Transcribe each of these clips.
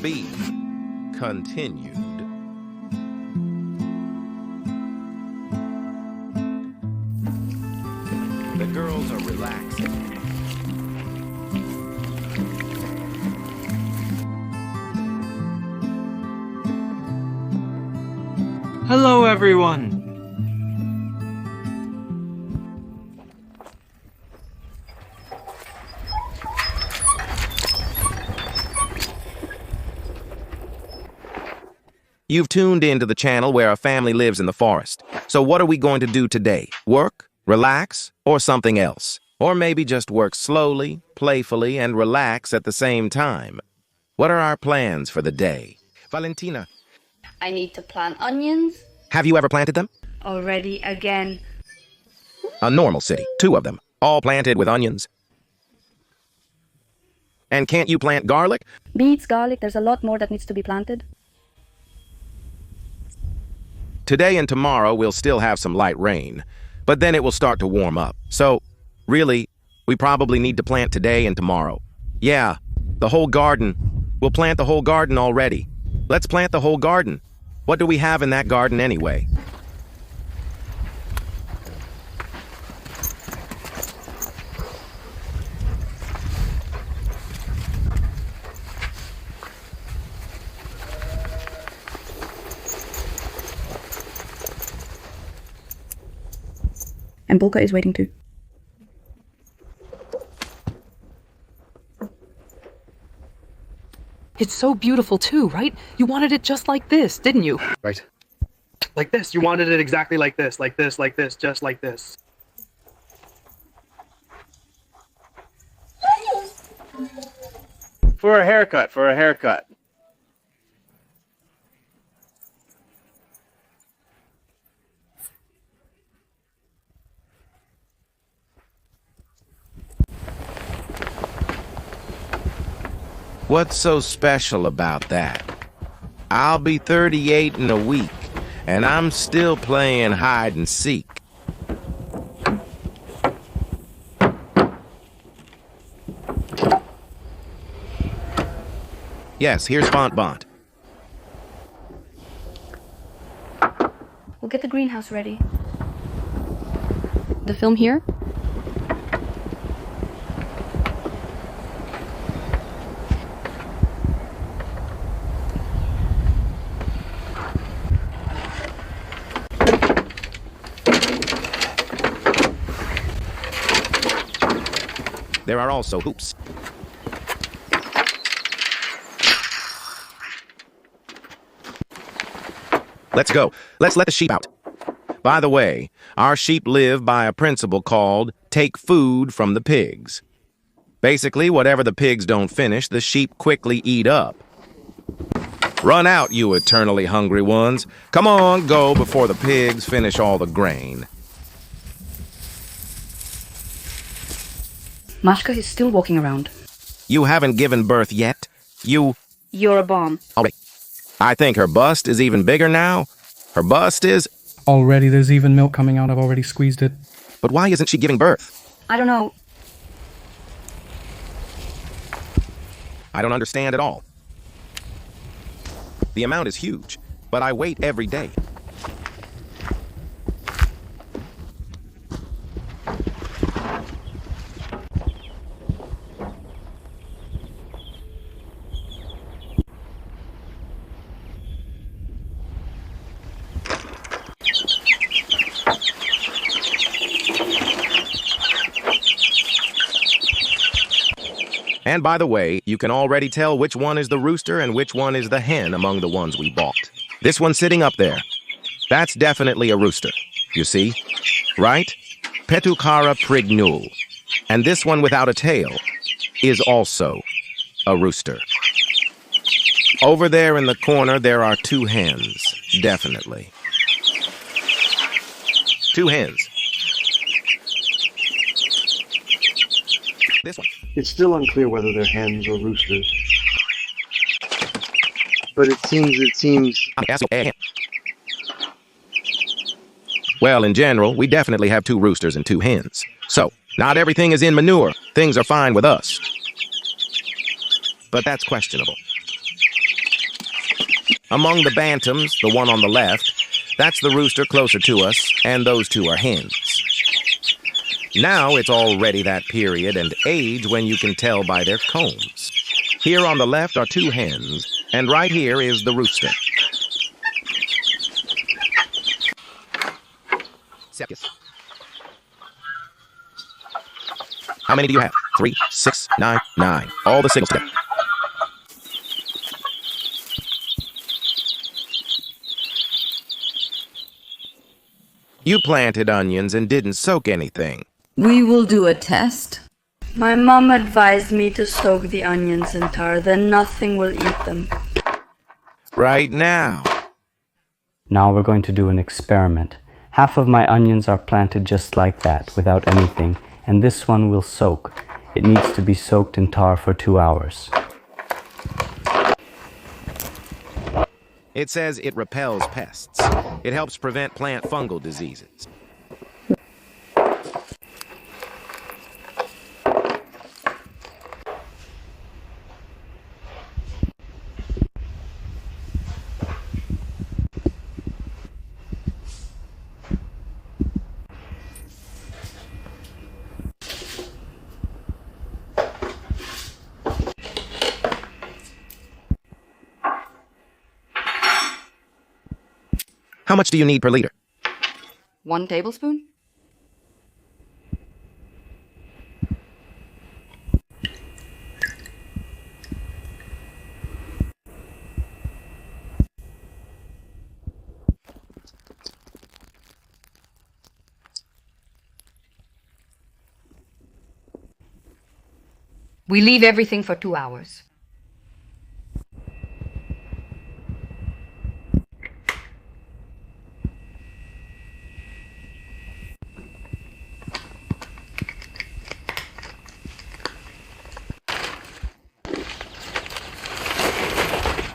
be continued. The girls are relaxing. Hello, everyone. You've tuned into the channel where a family lives in the forest. So what are we going to do today? Work, relax, or something else? Or maybe just work slowly, playfully, and relax at the same time? What are our plans for the day? Valentina, I need to plant onions. have you ever planted them? Already again. A normal city, 2 of them, all planted with onions. And can't you plant garlic? Beets, garlic, there's a lot more that needs to be planted. Today and tomorrow we'll still have some light rain, but then it will start to warm up. So, really, we probably need to plant today and tomorrow. Yeah, the whole garden. We'll plant the whole garden already. Let's plant the whole garden. What do we have in that garden anyway? And Bulka is waiting too. It's so beautiful too, right? You wanted it just like this, didn't you? Right. Like this. You wanted it exactly like this, just like this. For a haircut. What's so special about that? I'll be 38 in a week, and I'm still playing hide and seek. Yes, here's Bont. We'll get the greenhouse ready. The film here? There are also hoops. Let's go. Let's let the sheep out. By the way, our sheep live by a principle called take food from the pigs. Basically, whatever the pigs don't finish, the sheep quickly eat up. Run out, you eternally hungry ones. Come on, go before the pigs finish all the grain. Mashka is still walking around. You haven't given birth yet. You're a bomb. All right. I think her bust is even bigger now. Her bust is... Already there's even milk coming out. I've already squeezed it. But why isn't she giving birth? I don't know. I don't understand at all. The amount is huge, but I wait every day. And by the way, you can already tell which one is the rooster and which one is the hen among the ones we bought. This one sitting up there, that's definitely a rooster, you see? Right? Petucara prignul. And this one without a tail is also a rooster. Over there in the corner, there are 2 hens, definitely. 2 hens. This one. It's still unclear whether they're hens or roosters. But it seems... Well, in general, we definitely have 2 roosters and 2 hens. So, not everything is in manure. Things are fine with us. But that's questionable. Among the bantams, the one on the left, that's the rooster closer to us, and those two are hens. Now it's already that period and age when you can tell by their combs. Here on the left are two hens, and right here is the rooster. Second. How many do you have? 3, 6, 9, 9. All the signals together. You planted onions and didn't soak anything. We will do a test. My mom advised me to soak the onions in tar, then nothing will eat them. Right now. Now we're going to do an experiment. Half of my onions are planted just like that, without anything, and this one will soak. It needs to be soaked in tar for 2 hours. It says it repels pests. It helps prevent plant fungal diseases. How much do you need per liter? 1 tablespoon? We leave everything for 2 hours.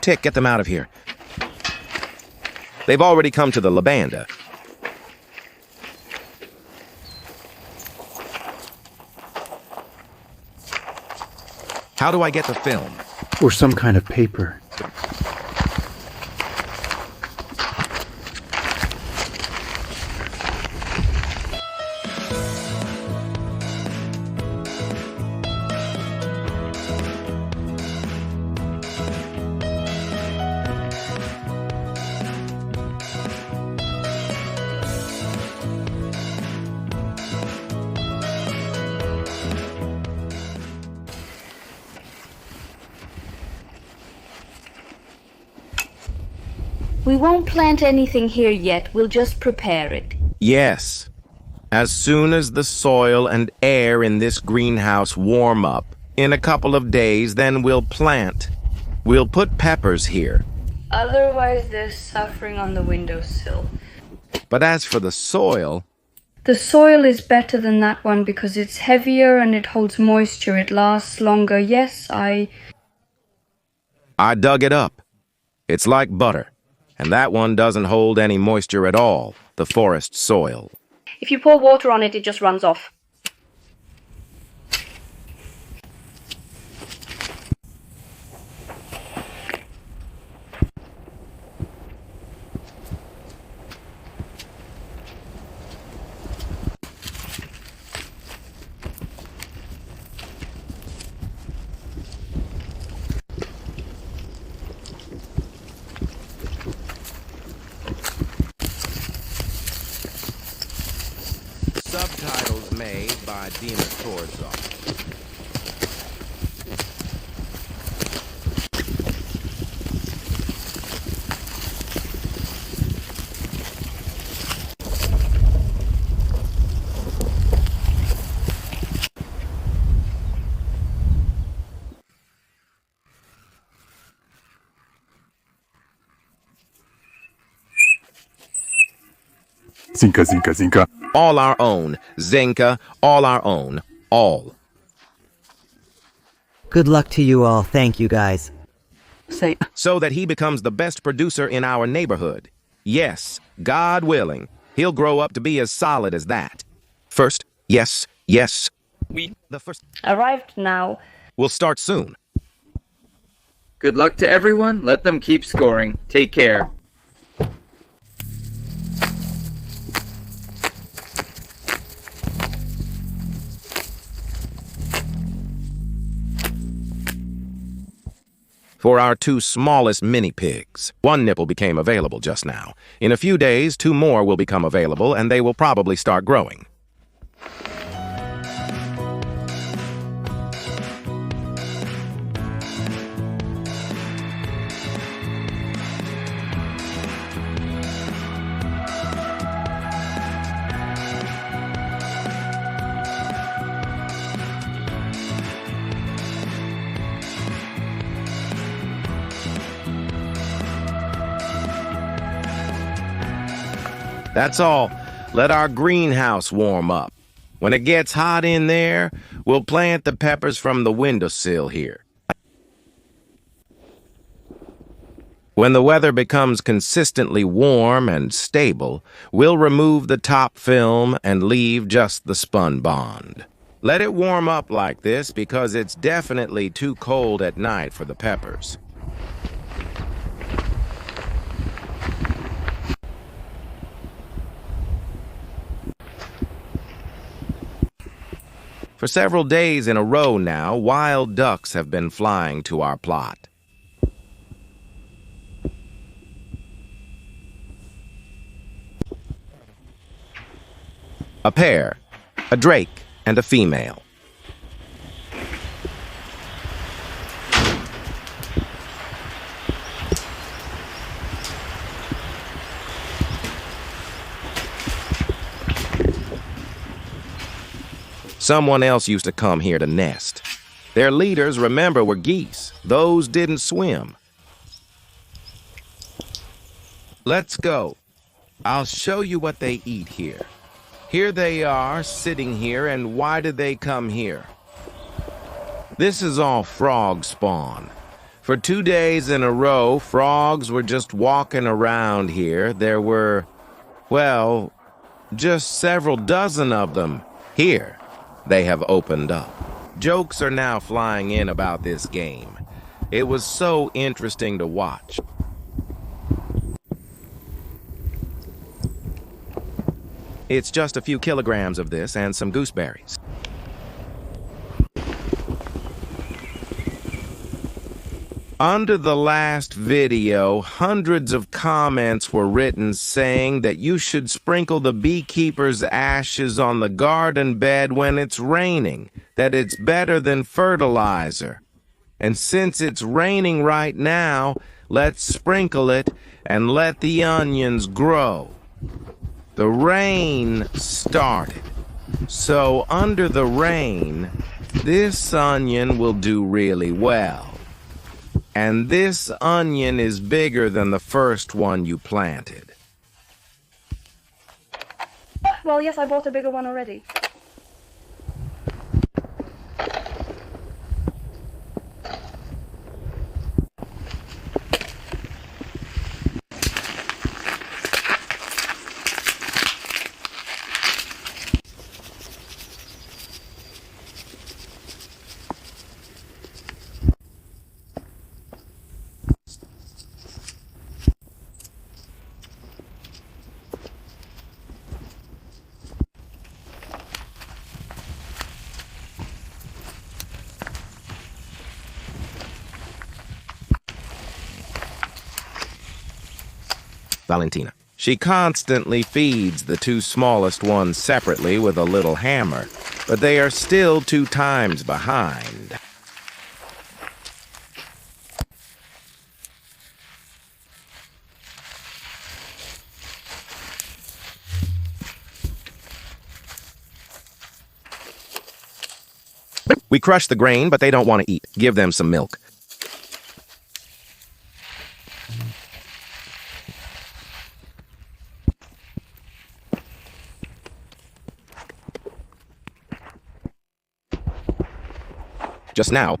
Tick, get them out of here. They've already come to the lavanda. How do I get the film? Or some kind of paper. We won't plant anything here yet, we'll just prepare it. Yes. As soon as the soil and air in this greenhouse warm up, in a couple of days, then we'll plant. We'll put peppers here. Otherwise, there's suffering on the windowsill. But as for the soil... The soil is better than that one because it's heavier and it holds moisture. It lasts longer. Yes, I dug it up. It's like butter. And that one doesn't hold any moisture at all, the forest soil. If you pour water on it, it just runs off. Subtitles made by Dina Torzov. Zinka, Zinka, Zinka. All our own. Zinka, all our own. All. Good luck to you all. Thank you, guys. So that he becomes the best producer in our neighborhood. Yes, God willing, he'll grow up to be as solid as that. First, yes. The first Arrived now. will start soon. Good luck to everyone. Let them keep scoring. Take care. For our two smallest mini pigs, one nipple became available just now. In a few days, 2 more will become available, and they will probably start growing. That's all. Let our greenhouse warm up. When it gets hot in there, we'll plant the peppers from the windowsill here. When the weather becomes consistently warm and stable, we'll remove the top film and leave just the spun bond. Let it warm up like this because it's definitely too cold at night for the peppers. For several days in a row now, wild ducks have been flying to our plot. A pair, a drake and a female. Someone else used to come here to nest. Their leaders, remember, were geese. Those didn't swim. Let's go. I'll show you what they eat here. Here they are, sitting here, and why did they come here? This is all frog spawn. For 2 days in a row, frogs were just walking around here. There were, well, just several dozen of them here. They have opened up. Jokes are now flying in about this game. It was so interesting to watch. It's just a few kilograms of this and some gooseberries. Under the last video, hundreds of comments were written saying that you should sprinkle the beekeeper's ashes on the garden bed when it's raining, that it's better than fertilizer. And since it's raining right now, let's sprinkle it and let the onions grow. The rain started, so under the rain, this onion will do really well. And this onion is bigger than the first one you planted. Well, yes, I bought a bigger one already. Valentina. She constantly feeds the 2 smallest ones separately with a little hammer, but they are still 2 times behind. We crush the grain, but they don't want to eat. Give them some milk. Just now.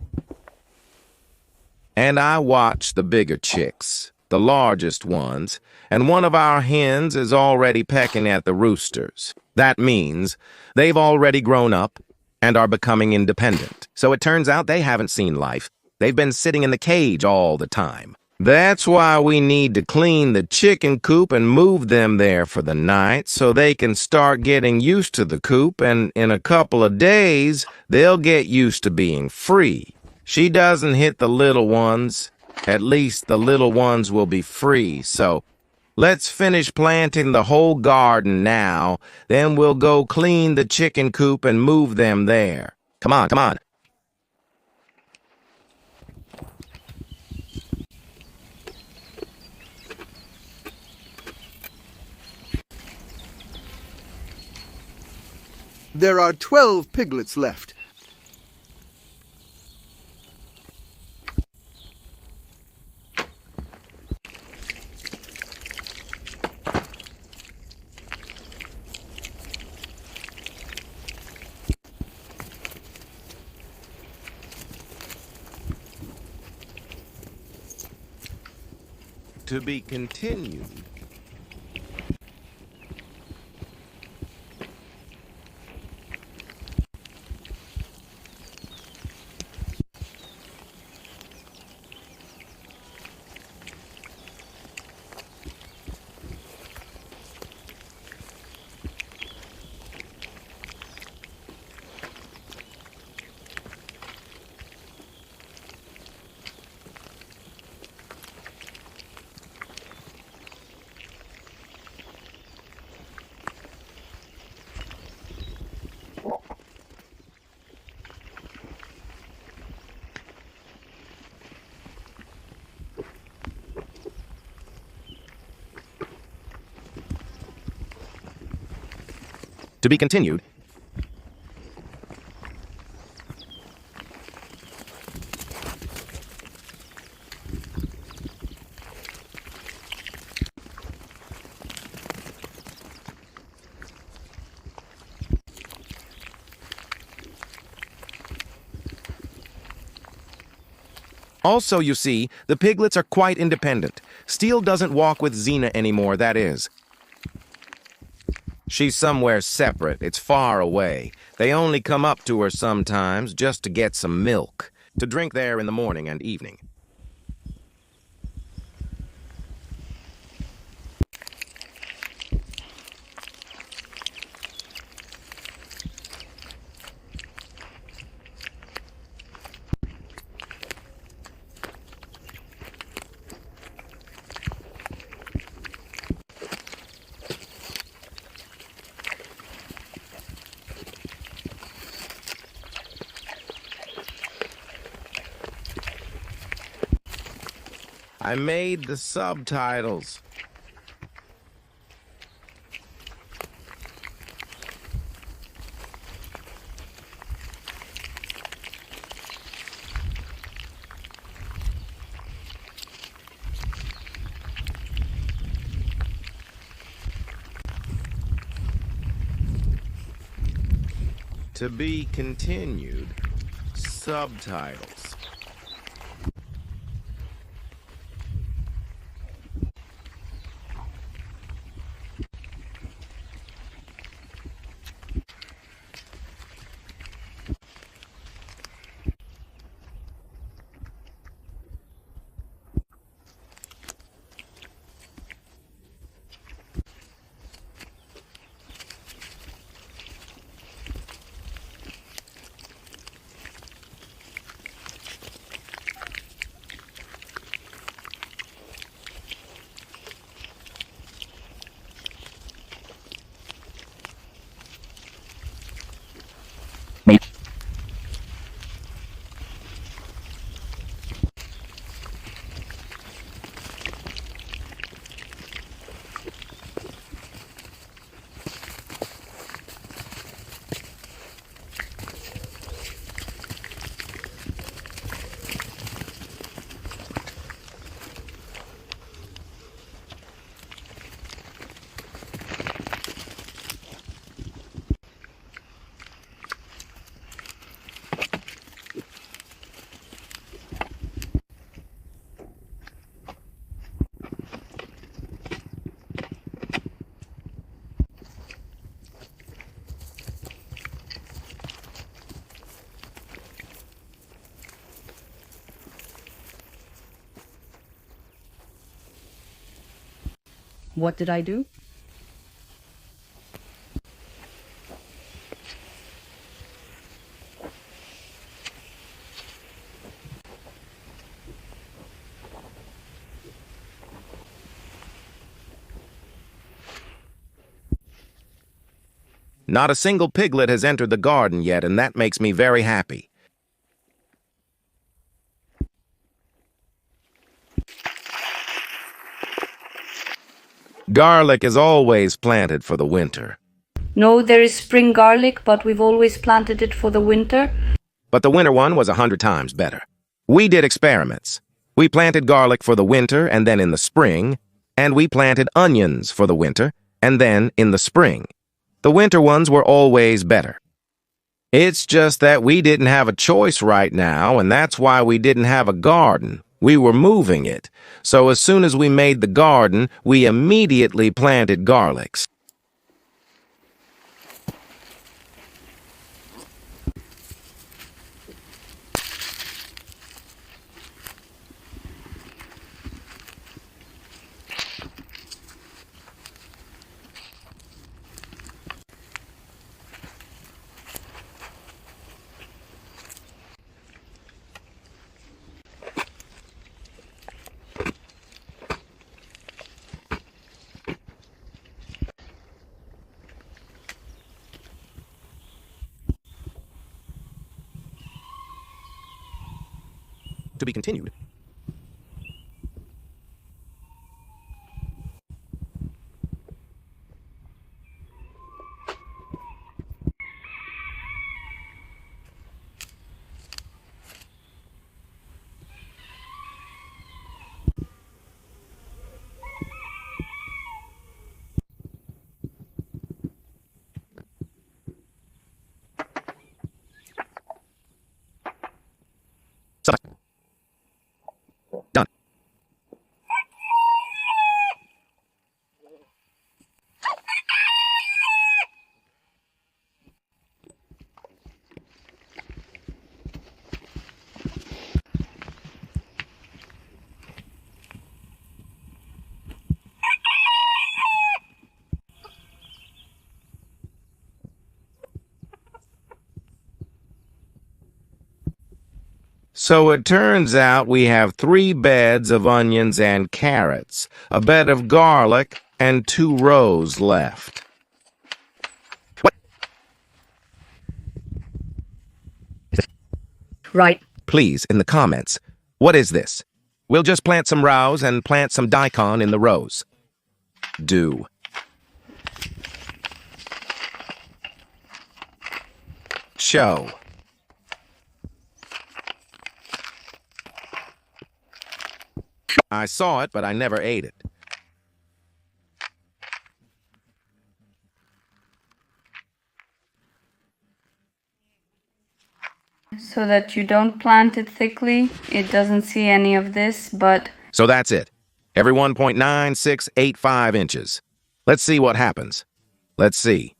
And I watch the bigger chicks, the largest ones, and one of our hens is already pecking at the roosters. That means they've already grown up and are becoming independent. So it turns out they haven't seen life. They've been sitting in the cage all the time. That's why we need to clean the chicken coop and move them there for the night so they can start getting used to the coop, and in a couple of days, they'll get used to being free. She doesn't hit the little ones. At least the little ones will be free, so let's finish planting the whole garden now, then we'll go clean the chicken coop and move them there. Come on, come on. There are 12 piglets left. To be continued. To be continued. Also, you see, the piglets are quite independent. Steel doesn't walk with Xena anymore, that is. She's somewhere separate. It's far away. They only come up to her sometimes just to get some milk, to drink there in the morning and evening. I made the subtitles. To be continued. Subtitles. What did I do? Not a single piglet has entered the garden yet, and that makes me very happy. Garlic is always planted for the winter. No, there is spring garlic, but we've always planted it for the winter. But the winter one was 100 times better. We did experiments. We planted garlic for the winter and then in the spring, and we planted onions for the winter and then in the spring. The winter ones were always better. It's just that we didn't have a choice right now, and that's why we didn't have a garden. We were moving it. So as soon as we made the garden, we immediately planted garlics. To be continued. Done. So it turns out we have 3 beds of onions and carrots, a bed of garlic, and 2 rows left. What? Right. Please, in the comments, what is this? We'll just plant some rows and plant some daikon in the rows. Do. Show. I saw it, but I never ate it. So that you don't plant it thickly. It doesn't see any of this, but... So that's it. Every 1.9685 inches. Let's see what happens. Let's see.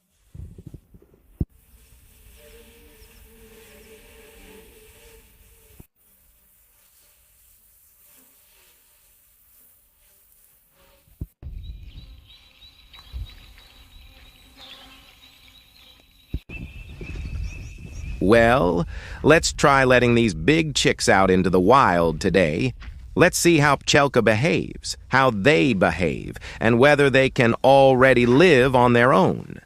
Well, let's try letting these big chicks out into the wild today. Let's see how Pchelka behaves, how they behave, and whether they can already live on their own.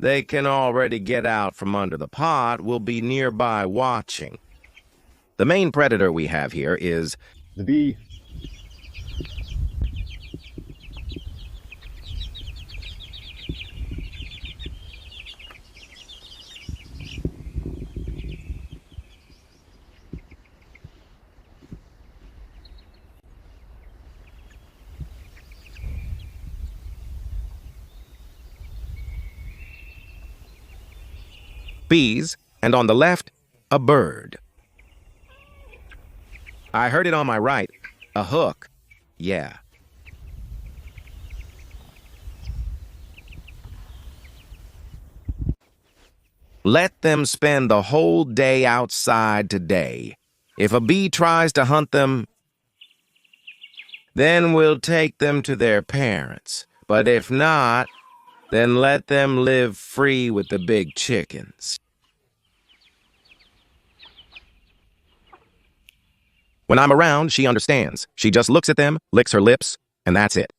They can already get out from under the pot. We'll be nearby watching. The main predator we have here is the bee. bees, and on the left, a bird. I heard it on my right. A hook. Yeah. Let them spend the whole day outside today. If a bee tries to hunt them, Then we'll take them to their parents. But if not, then let them live free with the big chickens. When I'm around, she understands. She just looks at them, licks her lips, and that's it.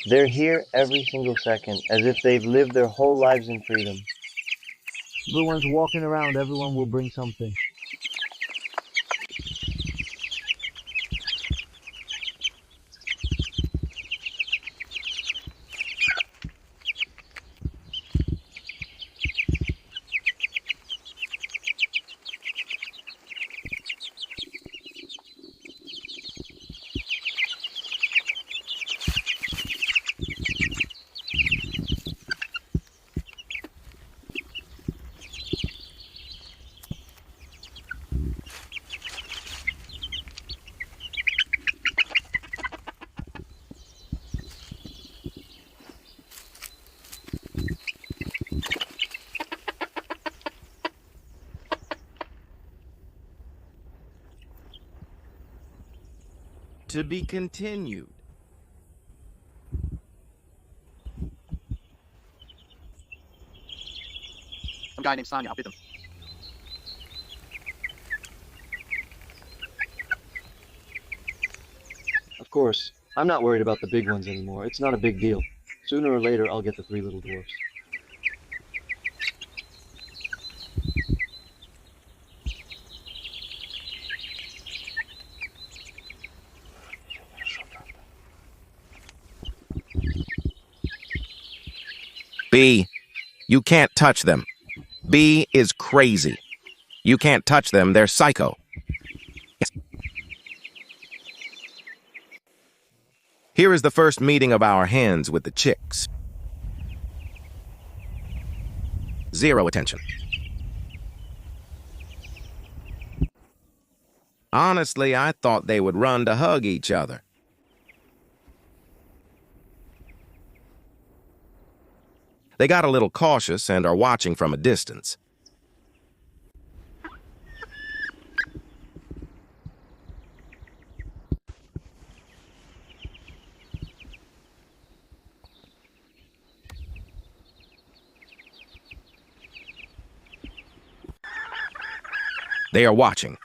They're here every single second, as if they've lived their whole lives in freedom. Everyone's walking around, everyone will bring something. To be continued. Some guy named Sonya, I'll beat him. Of course, I'm not worried about the big ones anymore. It's not a big deal. Sooner or later, I'll get the 3 little dwarfs. B, you can't touch them. B is crazy. You can't touch them, they're psycho. Yes. Here is the first meeting of our hens with the chicks. 0 attention. Honestly, I thought they would run to hug each other. They got a little cautious and are watching from a distance. They are watching.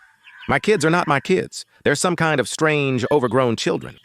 My kids are not my kids. They're some kind of strange, overgrown children.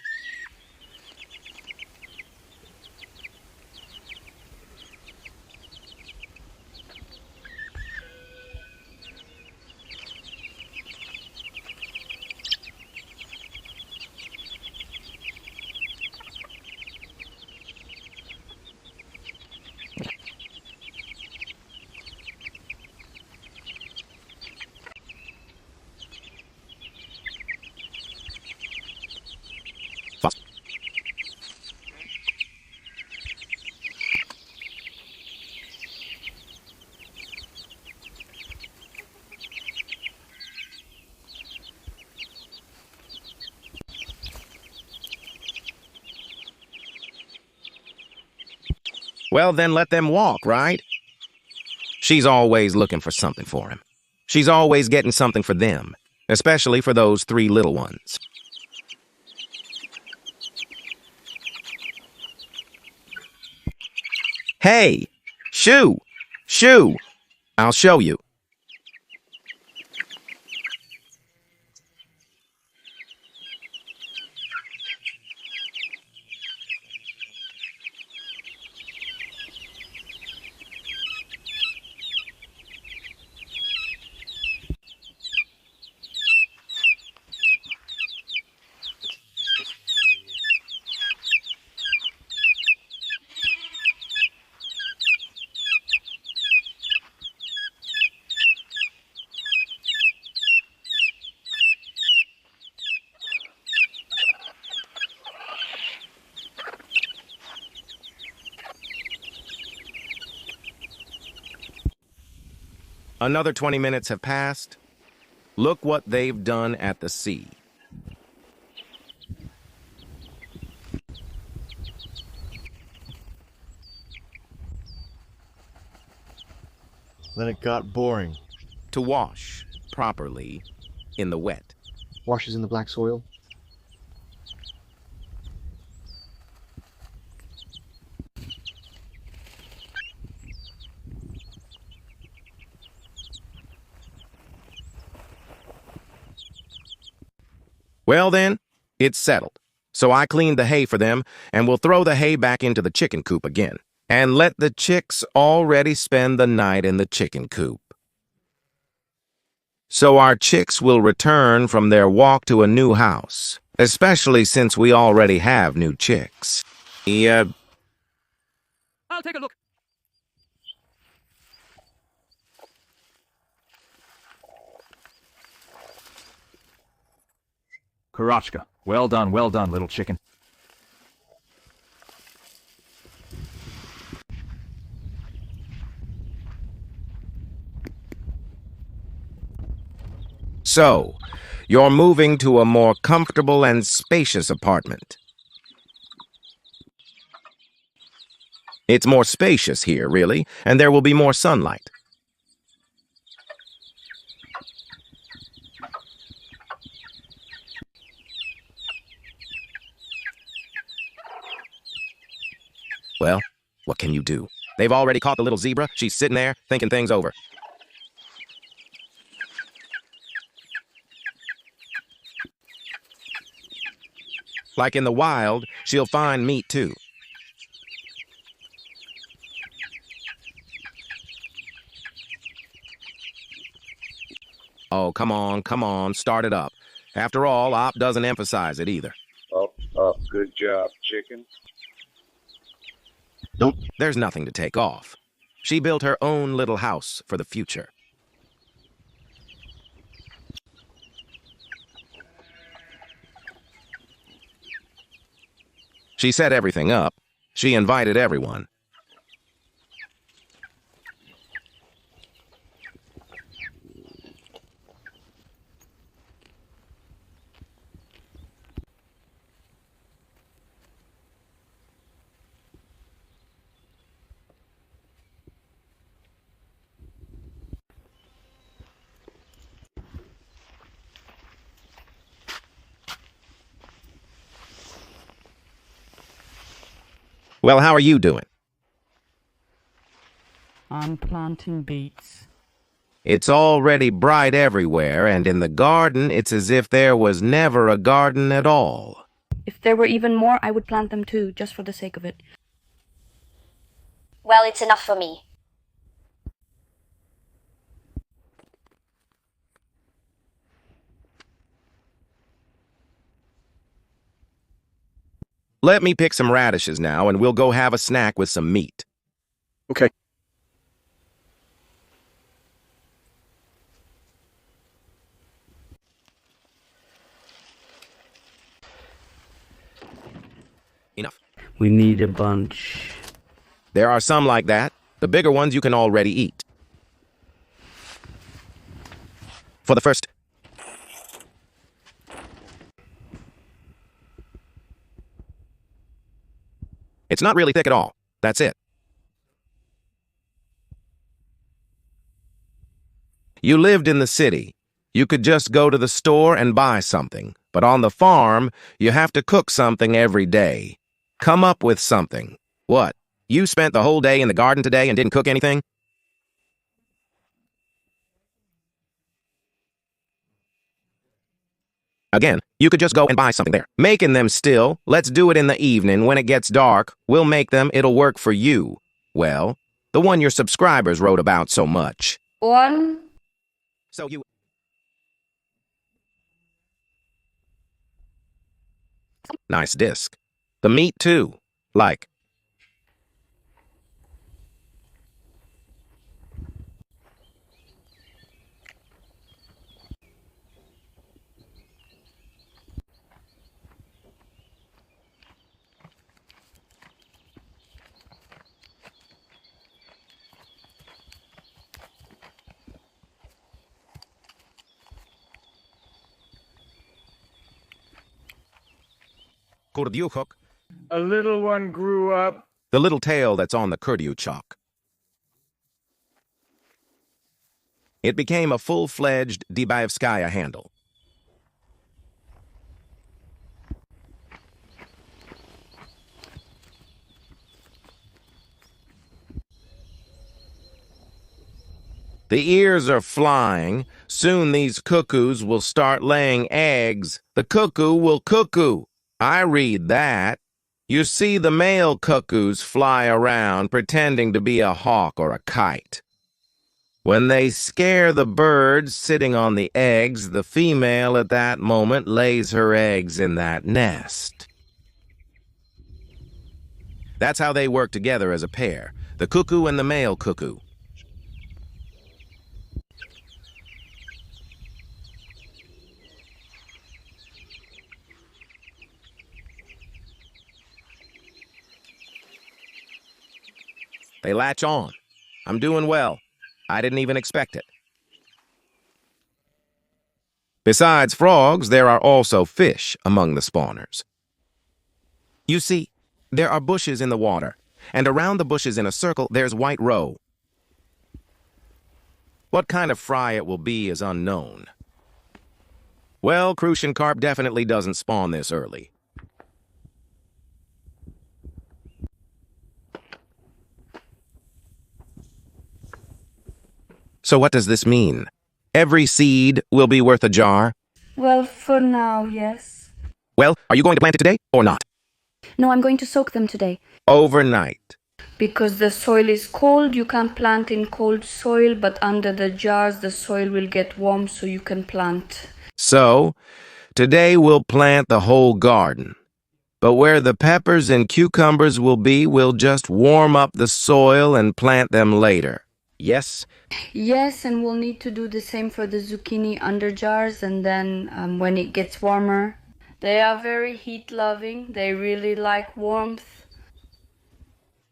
Well, then let them walk, right? She's always looking for something for him. She's always getting something for them, especially for those 3 little ones. Hey, shoo, shoo. I'll show you. Another 20 minutes have passed. Look what they've done at the sea. Then it got boring. To wash properly in the wet. Washes in the black soil. Well then, it's settled. So I cleaned the hay for them, and we'll throw the hay back into the chicken coop again, and let the chicks already spend the night in the chicken coop. So our chicks will return from their walk to a new house, especially since we already have new chicks. I'll take a look. Karachka. Well done, little chicken. So, you're moving to a more comfortable and spacious apartment. It's more spacious here, really, and there will be more sunlight. Well, what can you do? They've already caught the little zebra. She's sitting there, thinking things over. Like in the wild, she'll find meat too. Oh, come on, start it up. After all, Op doesn't emphasize it either. Up, good job, chicken. Nope. There's nothing to take off. She built her own little house for the future. She set everything up. She invited everyone. Well, how are you doing? I'm planting beets. It's already bright everywhere, and in the garden, it's as if there was never a garden at all. If there were even more, I would plant them too, just for the sake of it. Well, it's enough for me. Let me pick some radishes now, and we'll go have a snack with some meat. Okay. Enough. We need a bunch. There are some like that. The bigger ones you can already eat. For the first... It's not really thick at all. That's it. You lived in the city. You could just go to the store and buy something. But on the farm, you have to cook something every day. Come up with something. What? You spent the whole day in the garden today and didn't cook anything? Again, you could just go and buy something there. Making them still. Let's do it in the evening when it gets dark. We'll make them. It'll work for you. Well, the one your subscribers wrote about so much. One. So you... Nice disc. The meat too. Like. Kurdyuchok. A little one grew up. The little tail that's on the Kurdyuchok. It became a full-fledged Dibayevskaya handle. The ears are flying. Soon these cuckoos will start laying eggs. The cuckoo will cuckoo. I read that. You see the male cuckoos fly around pretending to be a hawk or a kite. When they scare the birds sitting on the eggs, the female at that moment lays her eggs in that nest. That's how they work together as a pair, the cuckoo and the male cuckoo. They latch on. I'm doing well. I didn't even expect it. Besides frogs, there are also fish among the spawners. You see, there are bushes in the water, and around the bushes in a circle there's white roe. What kind of fry it will be is unknown. Well, crucian carp definitely doesn't spawn this early. So what does this mean? Every seed will be worth a jar? Well, for now, yes. Well, are you going to plant it today or not? No, I'm going to soak them today. Overnight. Because the soil is cold, you can't plant in cold soil, but under the jars the soil will get warm so you can plant. So, today we'll plant the whole garden. But where the peppers and cucumbers will be, we'll just warm up the soil and plant them later. Yes? Yes, and we'll need to do the same for the zucchini under jars, and then when it gets warmer. They are very heat-loving. They really like warmth.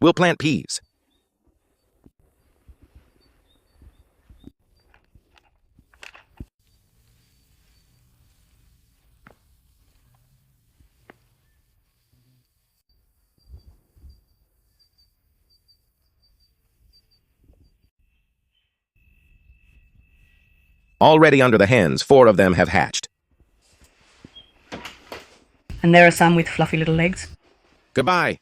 We'll plant peas. Already under the hens, 4 of them have hatched. And there are some with fluffy little legs. Goodbye.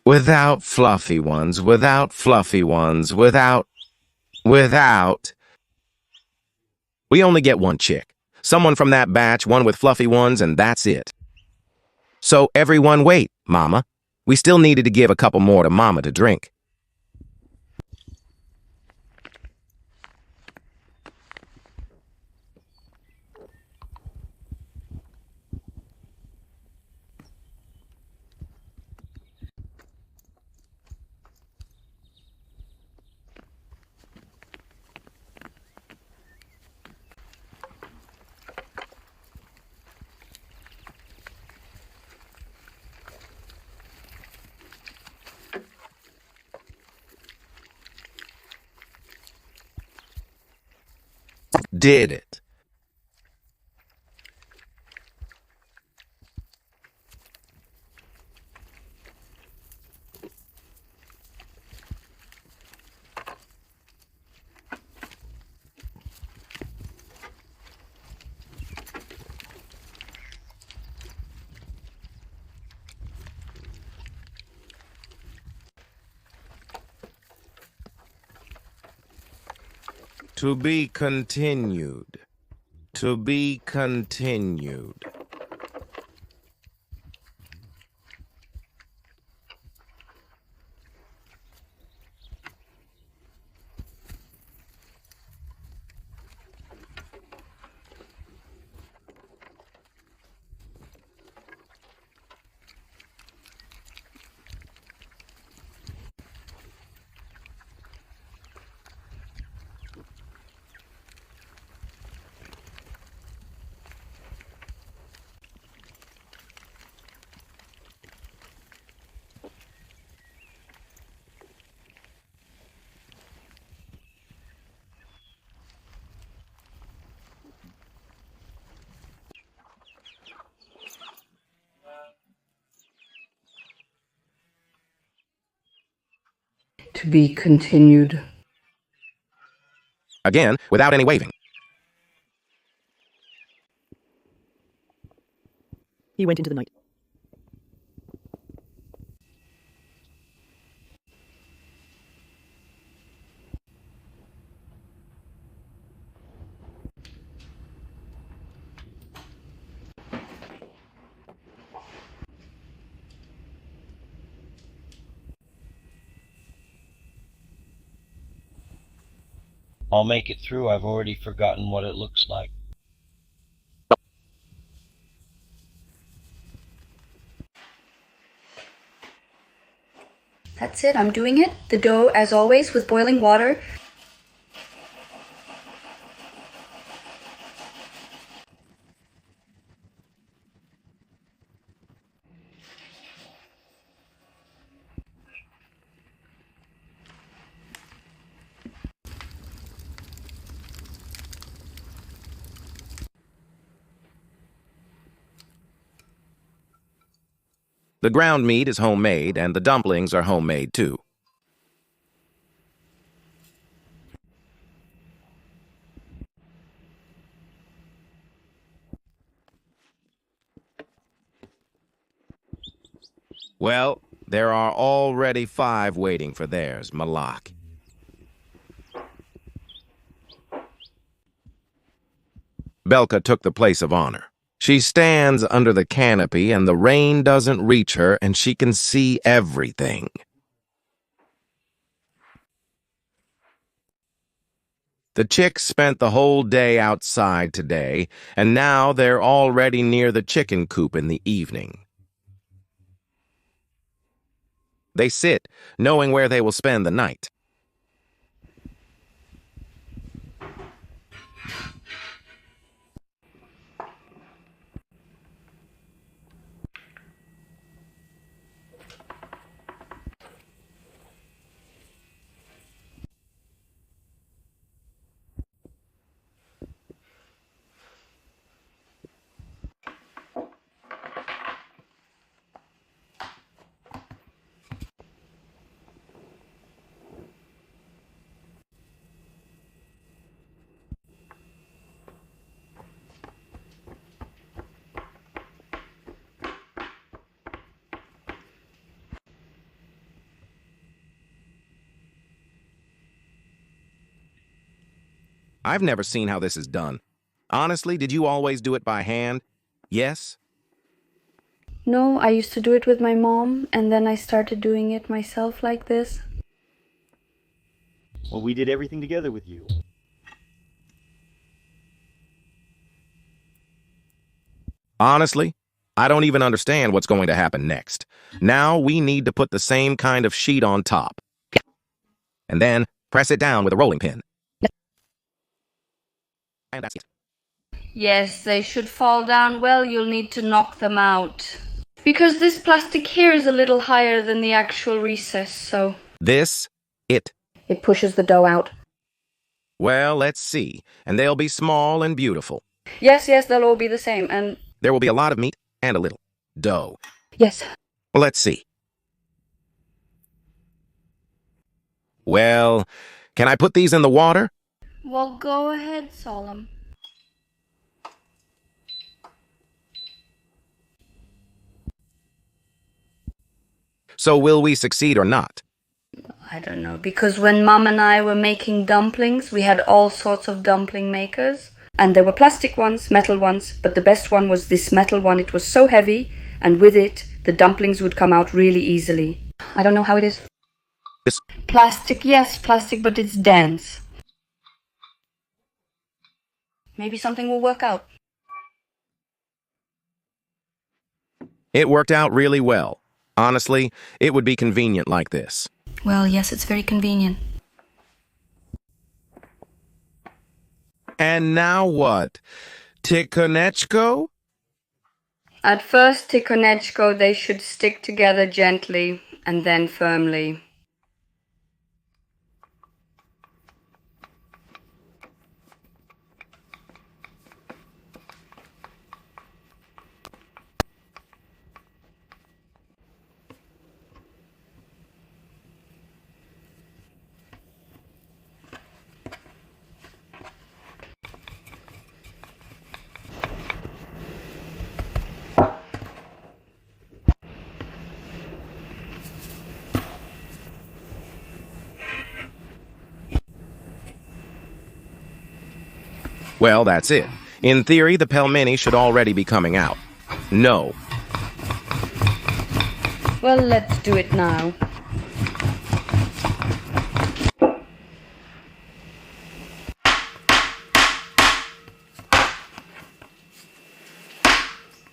Without fluffy ones, without fluffy ones, without... We only get one chick. Someone from that batch, one with fluffy ones, and that's it. So everyone wait, Mama. We still needed to give a couple more to Mama to drink. Did it. To be continued. To be continued. To be continued. Again, without any waving. He went into the night. I'll make it through. I've already forgotten what it looks like. That's it, I'm doing it. The dough, as always, with boiling water. The ground meat is homemade, and the dumplings are homemade too. Well, there are already 5 waiting for theirs, Malak. Belka took the place of honor. She stands under the canopy and the rain doesn't reach her and she can see everything. The chicks spent the whole day outside today, and now they're already near the chicken coop in the evening. They sit, knowing where they will spend the night. I've never seen how this is done. Honestly, did you always do it by hand? Yes? No, I used to do it with my mom, and then I started doing it myself like this. Well, we did everything together with you. Honestly, I don't even understand what's going to happen next. Now we need to put the same kind of sheet on top. And then press it down with a rolling pin. And that's it. Yes, they should fall down well. You'll need to knock them out. Because this plastic here is a little higher than the actual recess, so... It pushes the dough out. Well, let's see. And they'll be small and beautiful. Yes, they'll all be the same, and... There will be a lot of meat and a little dough. Yes. Well, let's see. Well, can I put these in the water? Well, go ahead, Solemn. So will we succeed or not? I don't know, because when Mom and I were making dumplings, we had all sorts of dumpling makers. And there were plastic ones, metal ones, but the best one was this metal one. It was so heavy, and with it, the dumplings would come out really easily. I don't know how it is. Plastic, yes, plastic, but it's dense. Maybe something will work out. It worked out really well. Honestly, it would be convenient like this. Well, yes, it's very convenient. And now what? Tikonechko? At first, Tikonechko, they should stick together gently and then firmly. Well, that's it. In theory, the pelmeni should already be coming out. No. Well, let's do it now.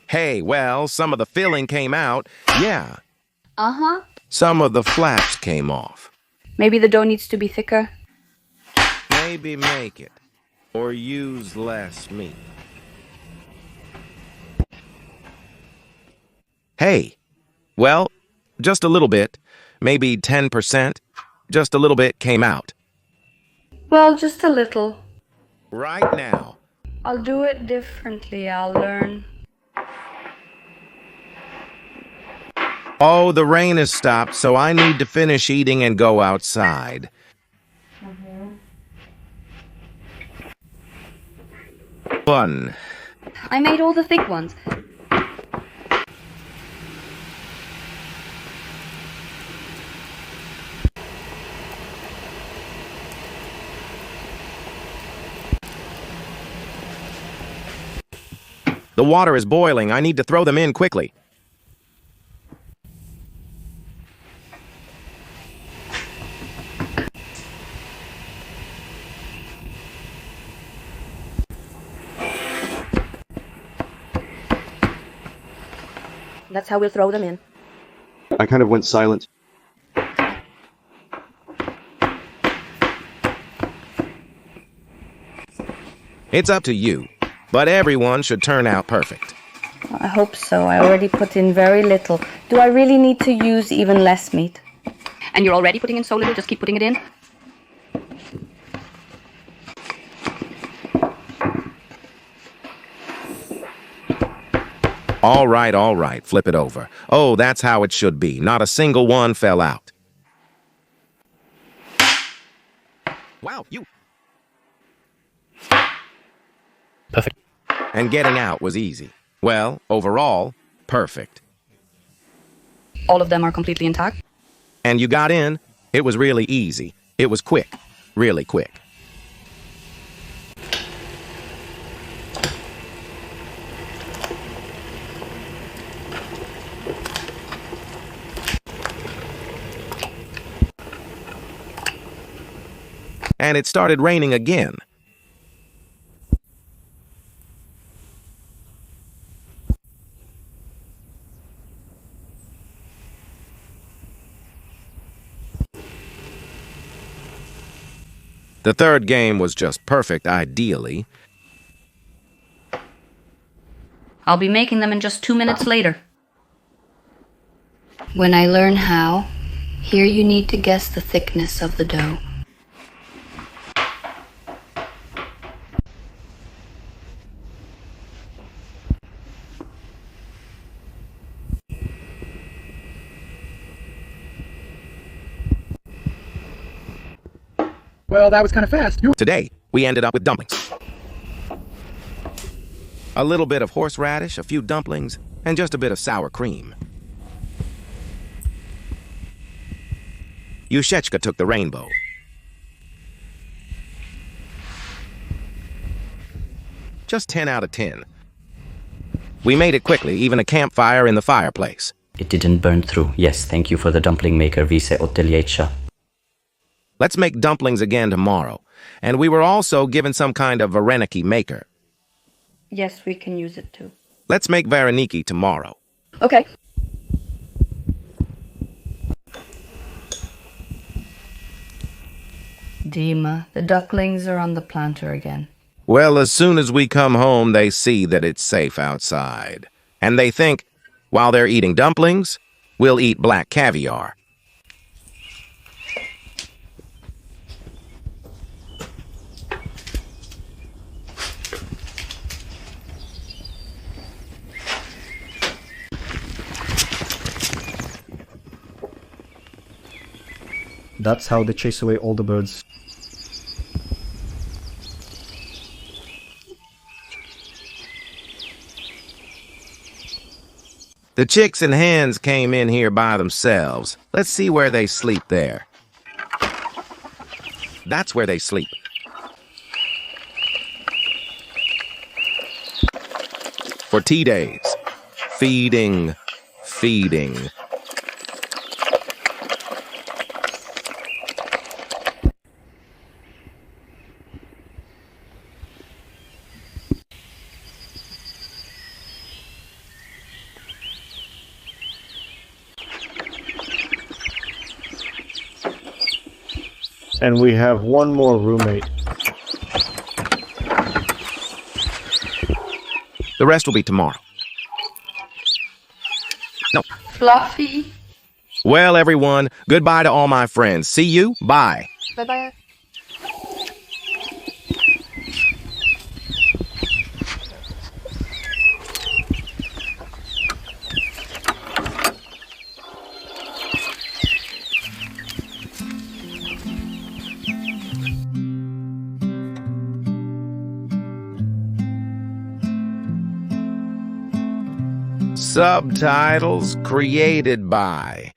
Hey, well, some of the filling came out. Yeah. Uh-huh. Some of the flaps came off. Maybe the dough needs to be thicker. Maybe make it. Or use less meat. Hey. Well, just a little bit. Maybe 10%. Just a little bit came out. Well, just a little. Right now. I'll do it differently. I'll learn. Oh, the rain has stopped, so I need to finish eating and go outside. Fun. I made all the thick ones. The water is boiling. I need to throw them in quickly. That's how we'll throw them in. I kind of went silent. It's up to you, but everyone should turn out perfect. I hope so. I already put in very little. Do I really need to use even less meat? And you're already putting in so little, just keep putting it in? All right, flip it over. Oh, that's how it should be. Not a single one fell out. Wow, you... Perfect. And getting out was easy. Well, overall, perfect. All of them are completely intact? And you got in, it was really easy. It was quick, really quick. And it started raining again. The third game was just perfect, ideally. I'll be making them in just 2 minutes later. When I learn how, here you need to guess the thickness of the dough. Well, that was kind of fast. Today, we ended up with dumplings. A little bit of horseradish, a few dumplings, and just a bit of sour cream. Yushechka took the rainbow. Just 10 out of 10. We made it quickly, even a campfire in the fireplace. It didn't burn through. Yes, thank you for the dumpling maker, Vise Oteliecha. Let's make dumplings again tomorrow. And we were also given some kind of vareniki maker. Yes, we can use it too. Let's make vareniki tomorrow. Okay. Dima, the ducklings are on the planter again. Well, as soon as we come home, they see that it's safe outside. And they think, while they're eating dumplings, we'll eat black caviar. That's how they chase away all the birds. The chicks and hens came in here by themselves. Let's see where they sleep there. That's where they sleep. for tea days. Feeding, feeding. And we have one more roommate. The rest will be tomorrow. No. Fluffy. Well, everyone, goodbye to all my friends. See you. Bye. Bye-bye. Subtitles created by